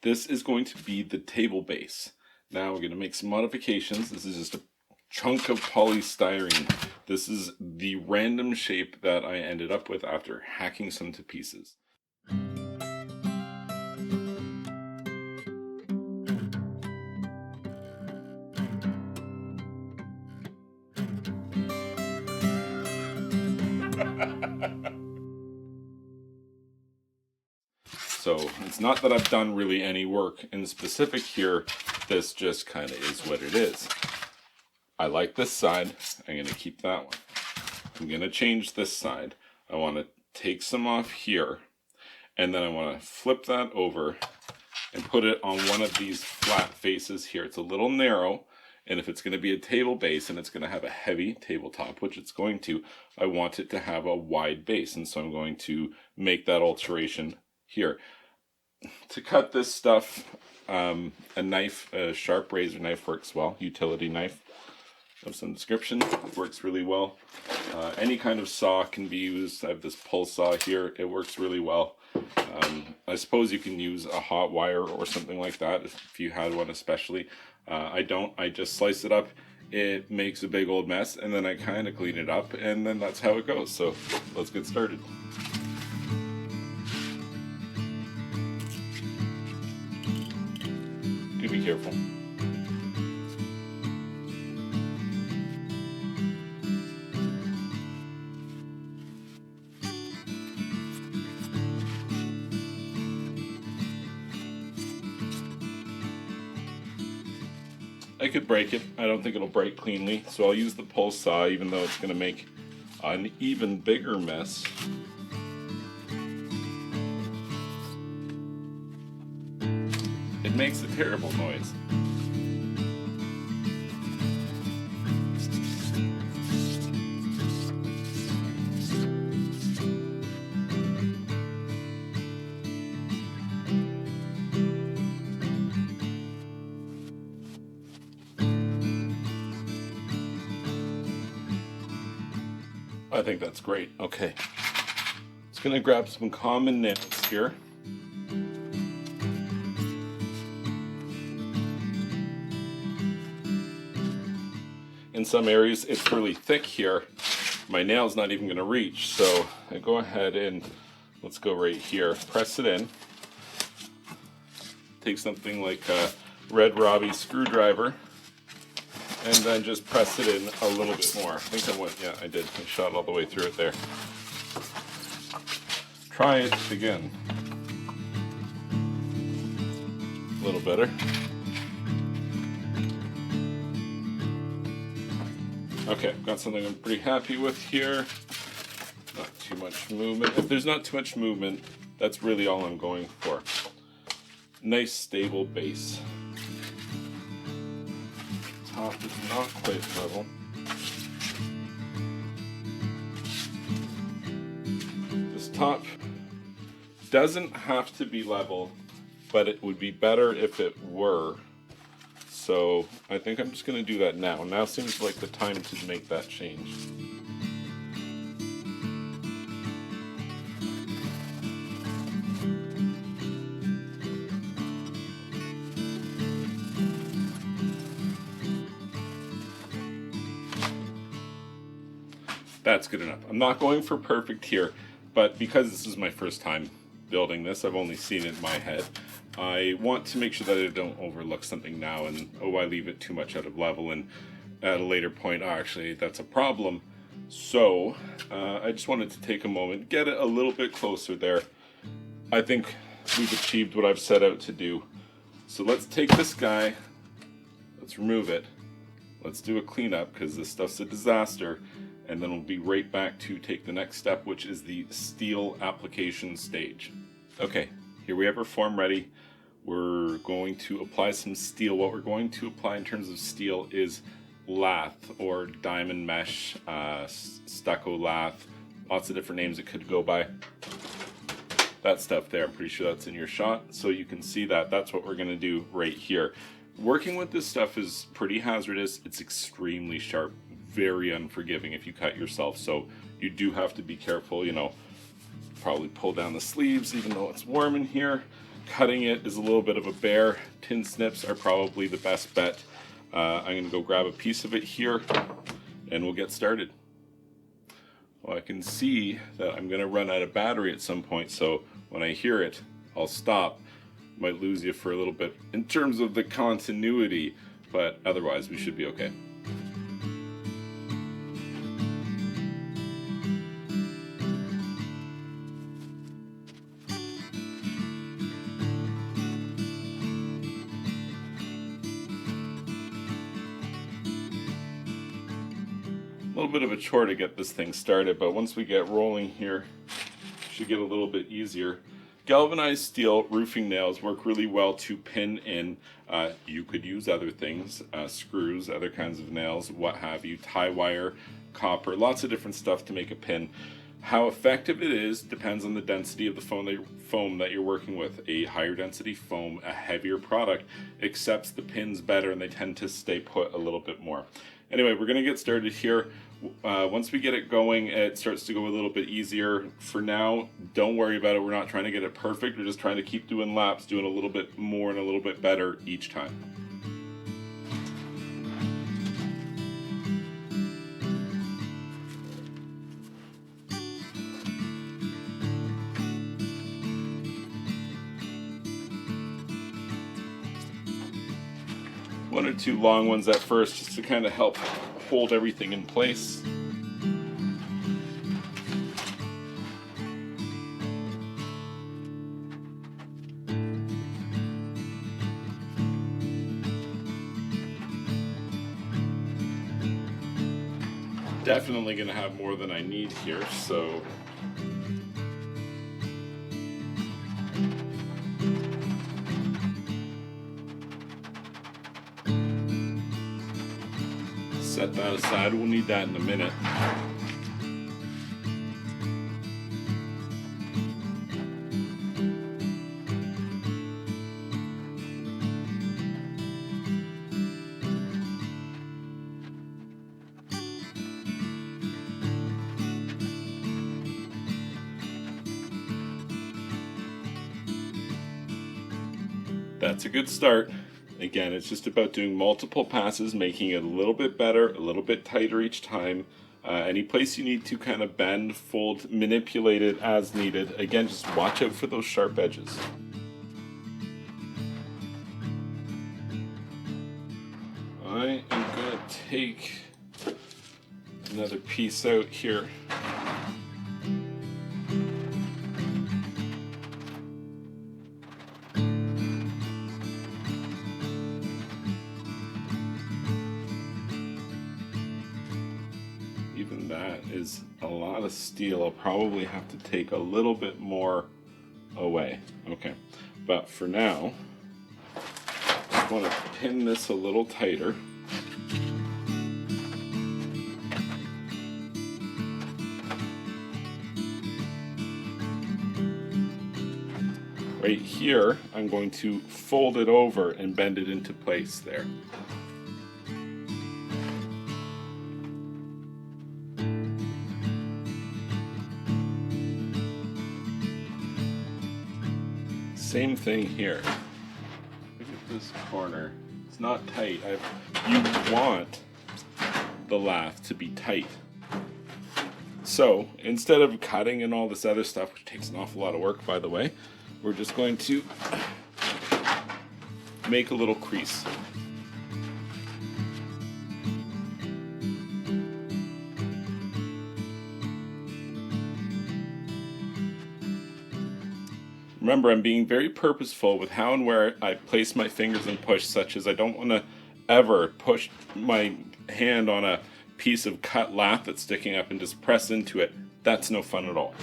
This is going to be the table base. Now we're going to make some modifications. This is just a chunk of polystyrene. This is the random shape that I ended up with after hacking some to pieces. So it's not that I've done really any work in specific here. This just kind of is what it is. I like this side. I'm going to keep that one. I'm going to change this side. I want to take some off here, and then I want to flip that over and put it on one of these flat faces here. It's a little narrow, and if it's going to be a table base and it's going to have a heavy tabletop, which it's going to, I want it to have a wide base, and so I'm going to make that alteration here. To cut this stuff, a knife, a sharp razor knife works well. Utility knife of some description works really well. Any kind of saw can be used. I have this pull saw here. It works really well. I suppose you can use a hot wire or something like that if you had one especially. I don't. I just slice it up. It makes a big old mess, and then I kind of clean it up, and then that's how it goes. So let's get started. Do be careful. I could break it. I don't think it'll break cleanly, so I'll use the pull saw, even though it's going to make an even bigger mess. It makes a terrible noise. I think that's great. Okay. Just gonna grab some common nails here. In some areas it's really thick here. My nail's not even gonna reach, so I go ahead and let's go right here. Press it in. Take something like a Red Robbie screwdriver, and then just press it in a little bit more. I think I went, yeah, I did. I shot all the way through it there. Try it again. A little better. Okay, I've got something I'm pretty happy with here. Not too much movement. If there's not too much movement, that's really all I'm going for. Nice stable base. Top is not quite level. This top doesn't have to be level, but it would be better if it were. So I think I'm just going to do that now. Now seems like the time to make that change. That's good enough. I'm not going for perfect here, but because this is my first time building this, I've only seen it in my head. I want to make sure that I don't overlook something now and, oh, I leave it too much out of level, and at a later point, oh, actually, that's a problem. So I just wanted to take a moment, get it a little bit closer there. I think we've achieved what I've set out to do. So let's take this guy, let's remove it. Let's do a cleanup because this stuff's a disaster. And then we'll be right back to take the next step, which is the steel application stage. Okay, here we have our form ready. We're going to apply some steel. What we're going to apply in terms of steel is lath or diamond mesh, stucco lath, lots of different names it could go by. That stuff there, I'm pretty sure that's in your shot. So you can see that. That's what we're gonna do right here. Working with this stuff is pretty hazardous. It's extremely sharp, very unforgiving if you cut yourself. So you do have to be careful, you know, probably pull down the sleeves even though it's warm in here. Cutting it is a little bit of a bear. Tin snips are probably the best bet. I'm going to go grab a piece of it here and we'll get started. Well, I can see that I'm going to run out of battery at some point, so when I hear it, I'll stop. Might lose you for a little bit in terms of the continuity, but otherwise we should be okay. A little bit of a chore to get this thing started, but once we get rolling here, it should get a little bit easier. Galvanized steel roofing nails work really well to pin in. You could use other things, screws, other kinds of nails, what have you, tie wire, copper, lots of different stuff to make a pin. How effective it is depends on the density of the foam that you're working with. A higher density foam, a heavier product, accepts the pins better and they tend to stay put a little bit more. Anyway, we're going to get started here. Once we get it going, it starts to go a little bit easier. For now, don't worry about it. We're not trying to get it perfect. We're just trying to keep doing laps, doing a little bit more and a little bit better each time. One or two long ones at first, just to kind of help hold everything in place. Definitely going to have more than I need here, so set that aside. We'll need that in a minute. That's a good start. Again, it's just about doing multiple passes, making it a little bit better, a little bit tighter each time. Any place you need to kind of bend, fold, manipulate it as needed. Again, just watch out for those sharp edges. I am going to take another piece out here. Even that is a lot of steel. I'll probably have to take a little bit more away. Okay, but for now, I want to pin this a little tighter. Right here, I'm going to fold it over and bend it into place there. Same thing here. Look at this corner. It's not tight. You want the lath to be tight. So instead of cutting and all this other stuff, which takes an awful lot of work, by the way, we're just going to make a little crease. Remember, I'm being very purposeful with how and where I place my fingers and push, such as I don't want to ever push my hand on a piece of cut lath that's sticking up and just press into it. That's no fun at all.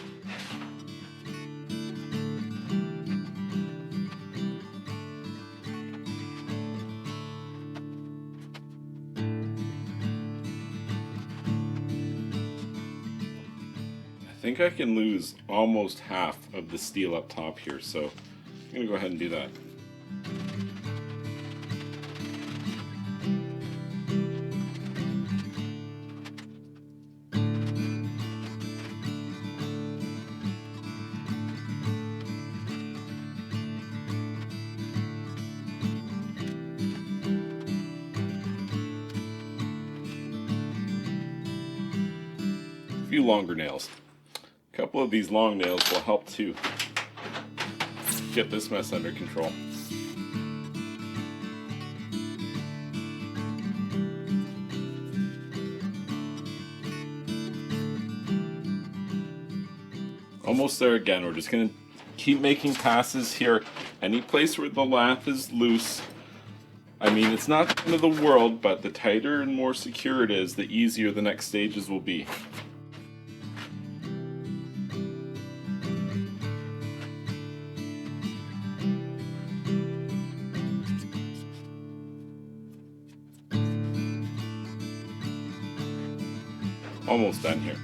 I think I can lose almost half of the steel up top here, so I'm going to go ahead and do that. few longer nails. A couple of these long nails will help to get this mess under control. Almost there again. We're just going to keep making passes here. Any place where the lath is loose, I mean, it's not the end of the world, but the tighter and more secure it is, the easier the next stages will be. Almost done here.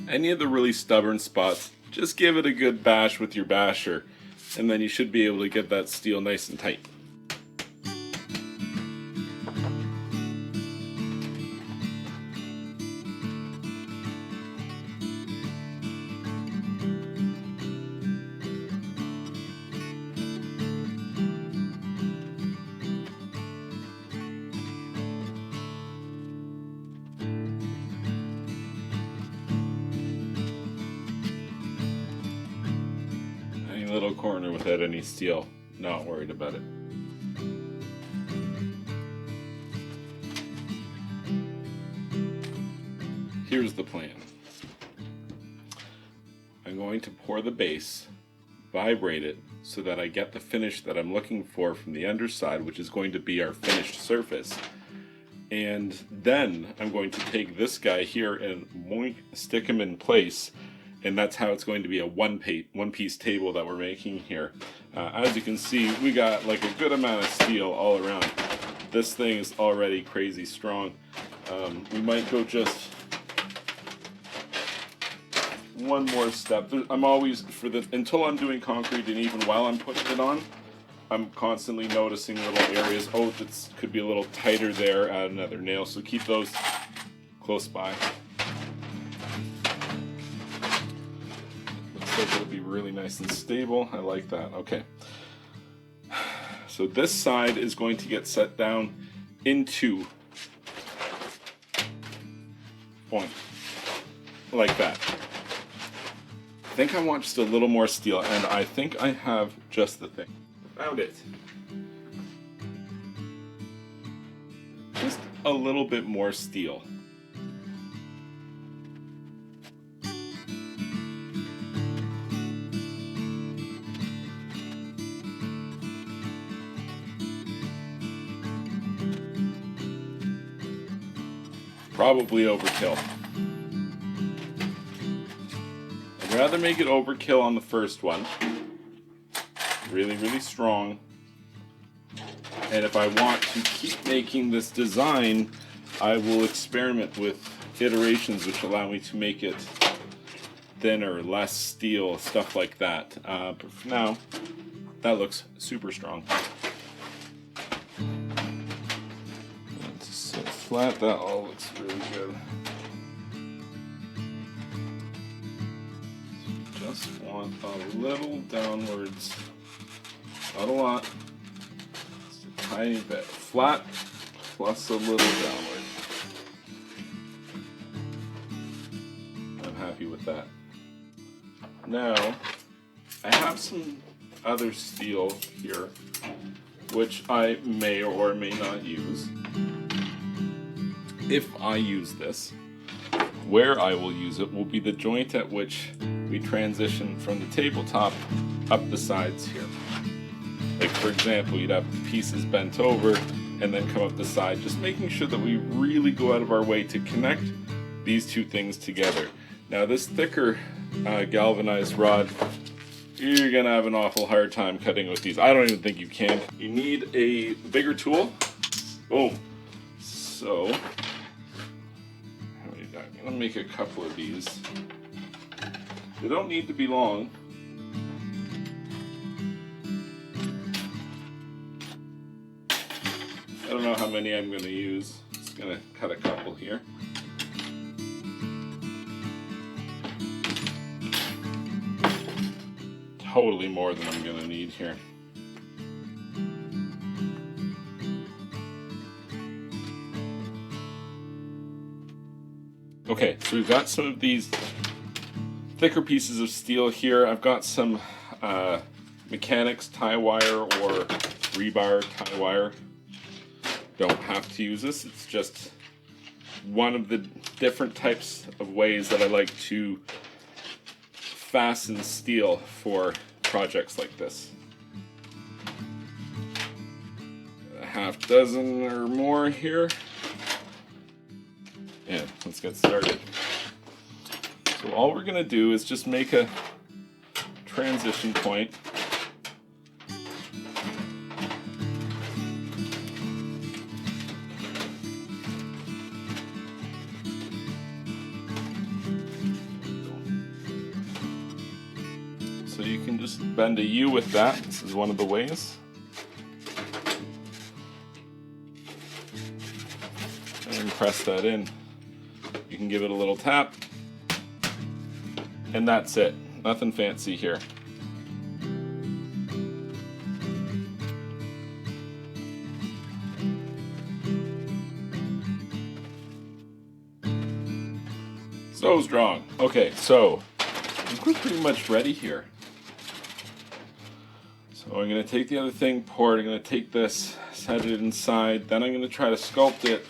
Any of the really stubborn spots, just give it a good bash with your basher, and then you should be able to get that steel nice and tight. Little corner without any steel, not worried about it. Here's the plan. I'm going to pour the base, vibrate it so that I get the finish that I'm looking for from the underside, which is going to be our finished surface. And then I'm going to take this guy here and stick him in place. And that's how it's going to be a one-piece table that we're making here. As you can see, we got like a good amount of steel all around. This thing is already crazy strong. We might go just one more step. I'm always, until I'm doing concrete and even while I'm putting it on, I'm constantly noticing little areas. Oh, this could be a little tighter there, add another nail. So keep those close by. It'll be really nice and stable. I like that. Okay. So this side is going to get set down into point. Like that. I think I want just a little more steel, and I think I have just the thing. Found it. Just a little bit more steel. Probably overkill. I'd rather make it overkill on the first one. Really, really strong. And if I want to keep making this design, I will experiment with iterations which allow me to make it thinner, less steel, stuff like that. But for now, that looks super strong. Flat, that all looks really good. Just want a little downwards, not a lot, just a tiny bit. Flat plus a little downward. I'm happy with that. Now, I have some other steel here, which I may or may not use. If I use this, where I will use it will be the joint at which we transition from the tabletop up the sides here. Like for example, you'd have the pieces bent over and then come up the side, just making sure that we really go out of our way to connect these two things together. Now this thicker galvanized rod, you're gonna have an awful hard time cutting with these. I don't even think you can. You need a bigger tool. Boom. So I'm gonna make a couple of these. They don't need to be long. I don't know how many I'm gonna use. Just gonna cut a couple here. Totally more than I'm gonna need here. Okay, so we've got some of these thicker pieces of steel here. I've got some mechanics tie wire or rebar tie wire. Don't have to use this, it's just one of the different types of ways that I like to fasten steel for projects like this. A half dozen or more here. And let's get started. So all we're going to do is just make a transition point. So you can just bend a U with that. This is one of the ways. And press that in. You can give it a little tap. And that's it. Nothing fancy here. So strong. Okay, so we're pretty much ready here. So I'm going to take the other thing, pour it. I'm going to take this, set it inside. Then I'm going to try to sculpt it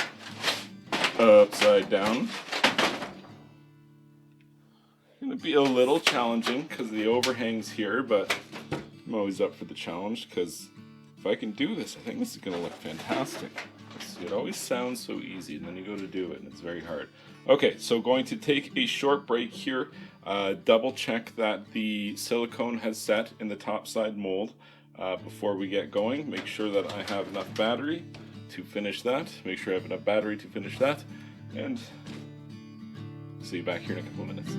upside down. It's going to be a little challenging because of the overhangs here, but I'm always up for the challenge because if I can do this, I think this is going to look fantastic. See, it always sounds so easy, and then you go to do it, and it's very hard. Okay, so going to take a short break here. Double check that the silicone has set in the top side mold before we get going. Make sure that I have enough battery to finish that. Make sure I have enough battery to finish that. And see you back here in a couple of minutes.